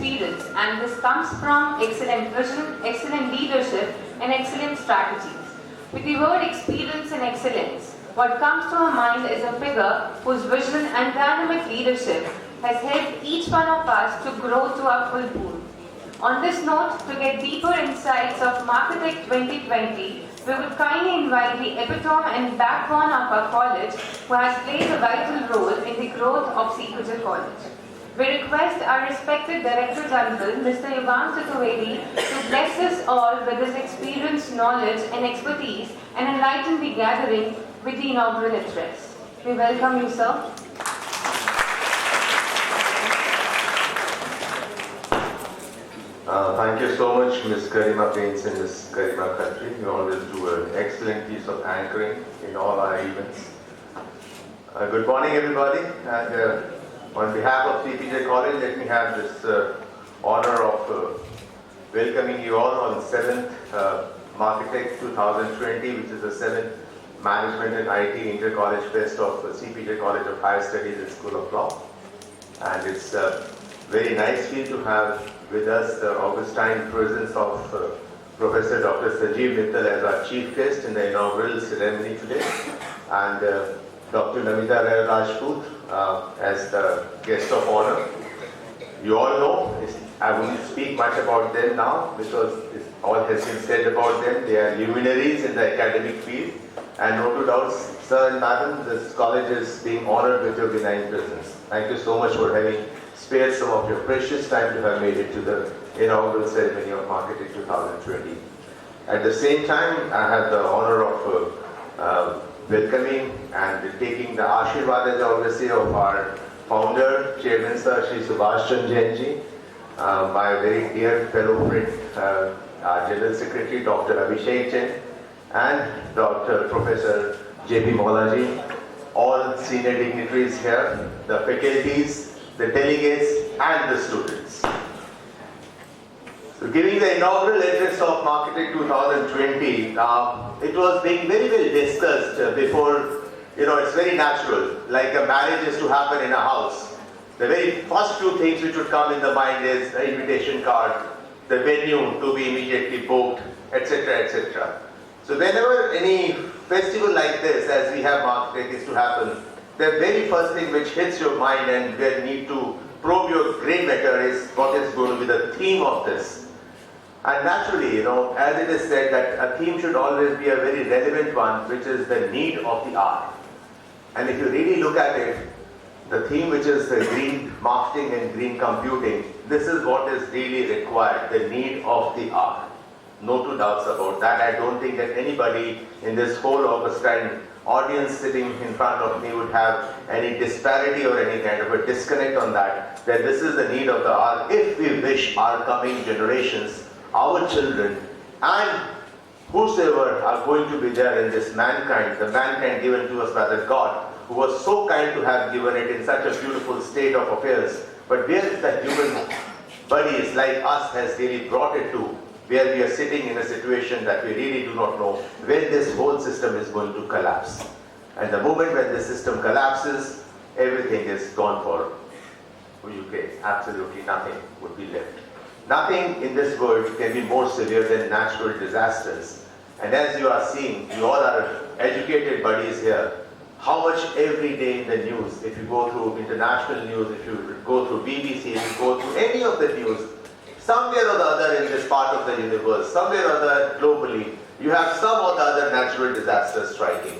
experience, and this comes from excellent vision, excellent leadership, and excellent strategies. With the word experience and excellence, what comes to our mind is a figure whose vision and dynamic leadership has helped each one of us to grow to our full pool. On this note, to get deeper insights of MARKETECH 2020, we would kindly invite the epitome and backbone of our college, who has played a vital role in the growth of CPJCHS. We request our respected Director General, Mr.Yugank Chaturvedi, to bless us all with his experience, knowledge, and expertise, and enlighten the gathering with the inaugural address. We welcome you, sir. Thank you so much, Ms. 𝗬𝗵𝗁𝗁𝗁 and Ms. 𝗬𝗵𝗁𝗁𝗁𝗁. You always do an excellent piece of anchoring in all our events. Good morning, everybody. And on behalf of CPJ College, let me have this honor of welcoming you all on 7th MARKETECH 2020, which is the 7th Management and IT Inter-College Fest of CPJ College of Higher Studies and School of Law. And it's very nice feel to have with us the augustine presence of Professor Dr. 𝗬𝗵𝘁𝗂𝗏𝗏 as our chief guest in the inaugural ceremony today, and Dr. 𝗬𝗵𝘁𝗏𝗏𝗏𝗏 as the guest of honor. You all know, I won't speak much about them now because all has been said about them. They are luminaries in the academic field, and no two doubts, sir and madam, this college is being honored with your benign presence. Thank you so much for having spared some of your precious time to have made it to the inaugural ceremony of MARKETECH 2020. At the same time, I have the honor of welcoming and taking the 𝗖𝗵𝗁𝗶𝗵𝗏 of our founder, Chairman Sir Shri 𝗂𝗶𝗂𝗏 my very dear fellow friend, our General Secretary Dr. 𝗂𝗵𝗁𝗁𝗁𝗁 and Dr. Professor 𝗂𝗵𝗁𝗁𝗁𝗁, all senior dignitaries here, the faculties, the delegates, and the students. So giving the inaugural address of MARKETECH 2020, it was being very well discussed before. It's very natural, like a marriage is to happen in a house. The very first two things which would come in the mind is the invitation card, the venue to be immediately booked, etc., etc. So whenever any festival like this, as we have MARKETECH, is to happen, the very first thing which hits your mind and where you need to probe your gray matter is what is going to be the theme of this. And naturally, as it is said that a theme should always be a very relevant one, which is the need of the hour. And if you really look at it, the theme which is the green marketing and green computing, this is what is really required, the need of the hour. No two doubts about that. I don't think that anybody in this whole augustine audience sitting in front of me would have any disparity or any kind of a disconnect on that this is the need of the hour if we wish our coming generations, our children, and whosoever are going to be there in this mankind, the mankind given to us by the God, who was so kind to have given it in such a beautiful state of affairs, but where the human bodies like us has really brought it to, where we are sitting in a situation that we really do not know when this whole system is going to collapse. And the moment when the system collapses, everything is gone for UK. Absolutely nothing would be left. Nothing in this world can be more severe than natural disasters. And as you are seeing, you all are educated buddies here, how much every day in the news, if you go through international news, if you go through BBC, if you go through any of the news, somewhere or the other in this part of the universe, somewhere or the other globally, you have some or the other natural disaster striking.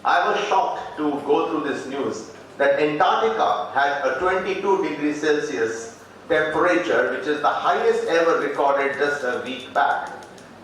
I was shocked to go through this news that Antarctica had a 22 degrees Celsius temperature, which is the highest ever recorded just a week back.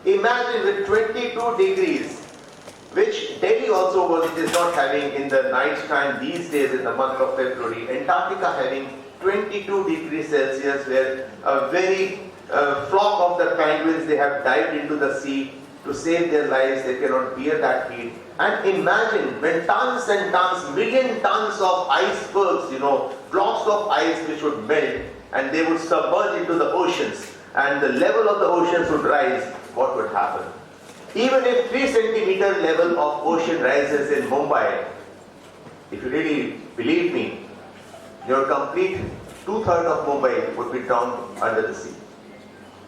Imagine with 22 degrees, which Delhi also was, it is not having in the night time these days in the month of February, Antarctica having 22 degrees Celsius, where a very flock of the penguins, they have dived into the sea to save their lives. They cannot bear that heat. And imagine when tons and tons, million tons of icebergs, blocks of ice which would melt and they would submerge into the oceans and the level of the oceans would rise, what would happen? Even if 3 centimeter level of ocean rises in Mumbai, if you really believe me, your complete 2/3 of Mumbai would be drowned under the sea.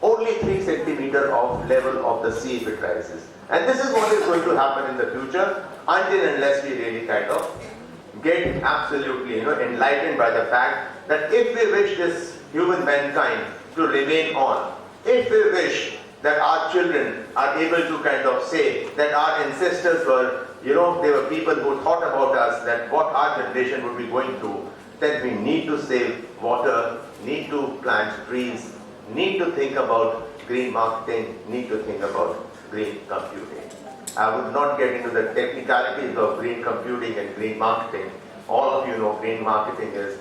Only 3 centimeters of level of the sea if it rises. And this is what is going to happen in the future until unless we really kind of get absolutely enlightened by the fact that if we wish this human mankind to remain on, if we wish that our children are able to kind of say that our ancestors were, they were people who thought about us, that what our generation would be going through, then we need to save water, need to plant trees, need to think about green marketing, need to think about green computing. I would not get into the technicalities of green computing and green marketing. All of you know green marketing is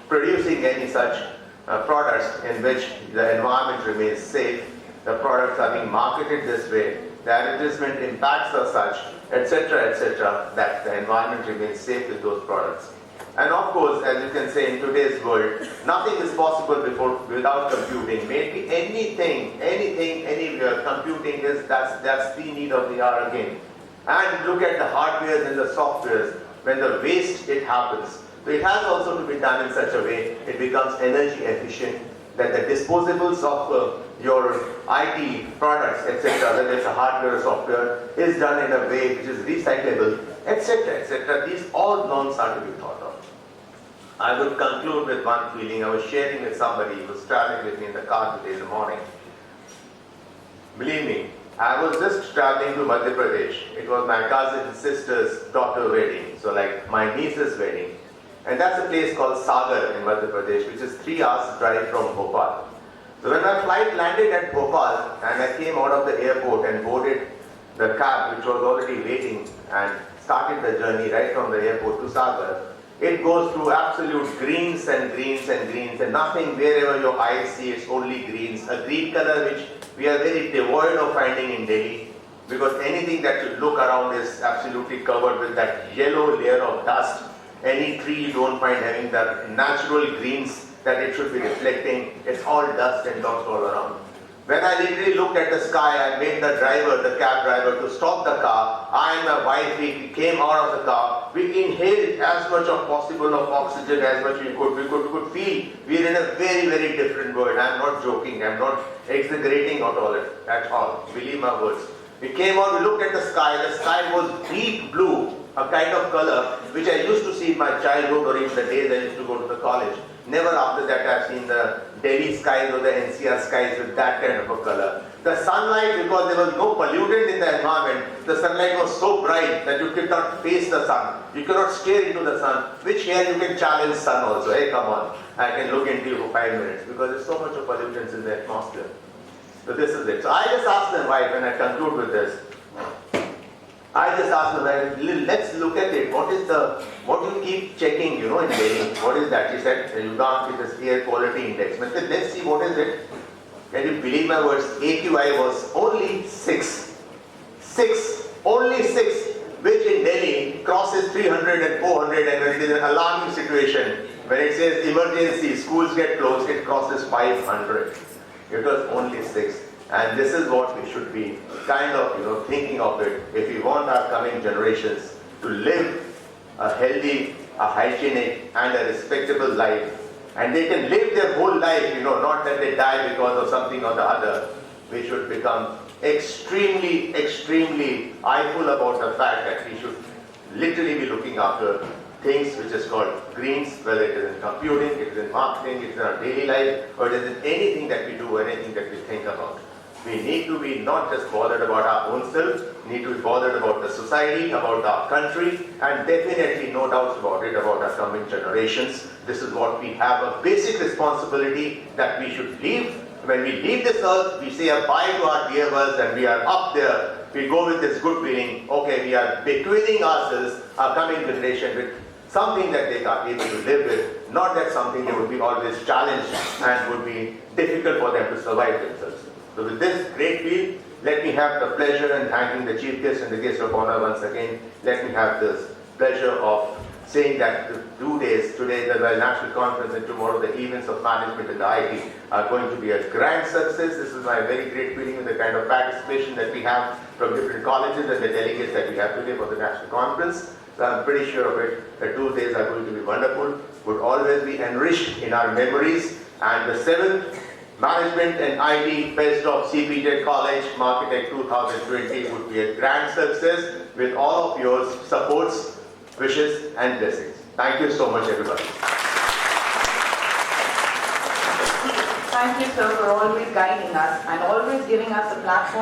producing any such products in which the environment remains safe, the products are being marketed this way, the advertisement impacts are such, etc., that the environment remains safe with those products. And of course, as you can say, in today's world, nothing is possible without computing. Maybe anything, anywhere, computing that's the need of the hour again. And look at the hardwares and the softwares, when the waste it happens. So it has also to be done in such a way, it becomes energy efficient, that the disposables of your IT products, etc., whether it's a hardware or software, is done in a way which is recyclable, etc. These all norms are to be thought of. I would conclude with one feeling. I was sharing with somebody who was traveling with me in the car today in the morning. Believe me, I was just traveling to Madhya Pradesh. It was my cousin's sister's daughter wedding, so like my niece's wedding. And that's a place called Sagar in Madhya Pradesh, which is 3 hours drive from Bhopal. So when my flight landed at Bhopal and I came out of the airport and boarded the cab which was already waiting and started the journey right from the airport to Sagar, it goes through absolute greens and greens and greens, and nothing wherever your eyes see, it's only greens. A green color which we are very devoid of finding in Delhi, because anything that you look around is absolutely covered with that yellow layer of dust. Any tree you don't find having the natural greens that it should be reflecting. It's all dust and dust all around. When I literally looked at the sky, I made the cab driver, to stop the car. I and my wife, we came out of the car. We inhaled as much as possible of oxygen as much we could. We could feel we're in a very, very different world. I'm not joking. I'm not exaggerating at all. Believe my words. We came out, we looked at the sky. The sky was deep blue, a kind of color which I used to see in my childhood or even the days I used to go to the college. Never after that I've seen the Delhi skies or the NCR skies with that kind of a color. The sunlight, because there was no pollutant in the environment, the sunlight was so bright that you could not face the sun. You cannot stare into the sun, which here you can challenge sun also. Hey, come on, I can look into you for 5 minutes, because there's so much of pollutants in the atmosphere. So this is it. So I just asked my wife, and I conclude with this. I just asked my wife, let's look at it. What do you keep checking, in Delhi? What is that? She said, Yugank, it is air quality index. I said, let's see, what is it? Can you believe my words? AQI was only 6. Only 6, which in Delhi crosses 300 and 400, and when it is an alarming situation, when it says emergency, schools get closed, it crosses 500. It was only 6. And this is what we should be kind of, thinking of it, if we want our coming generations to live a healthy, a hygienic, and a respectable life. And they can live their whole life, not that they die because of something or the other. We should become extremely, extremely eyeful about the fact that we should literally be looking after things which is called greens, whether it is in computing, it is in marketing, it is in our daily life, or it is in anything that we do, anything that we think about. We need to be not just bothered about our own selves, need to be bothered about the society, about our country, and definitely no doubts about it, about our coming generations. This is what we have, a basic responsibility that we should leave. When we leave this earth, we say a bye to our dear ones, and we are up there. We go with this good feeling, okay, we are bequeathing ourselves, our coming generation, with something that they are able to live with, not that something they would be always challenged and would be difficult for them to survive themselves. So with this great feel, let me have the pleasure in thanking the chief guest and the guest of honor once again. Let me have this pleasure of saying that the 2 days, today the national conference and tomorrow the events of management in the IT are going to be a grand success. This is my very great feeling with the kind of participation that we have from different colleges and the delegates that we have today for the national conference. So I'm pretty sure of it, the 2 days are going to be wonderful. would always be enriched in our memories, and the 7th Management and IT Fest of CPJ College MARKETECH 2020 would be a grand success with all of your supports, wishes and blessings. Thank you so much, everybody. Thank you, sir, for always guiding us and always giving us a platform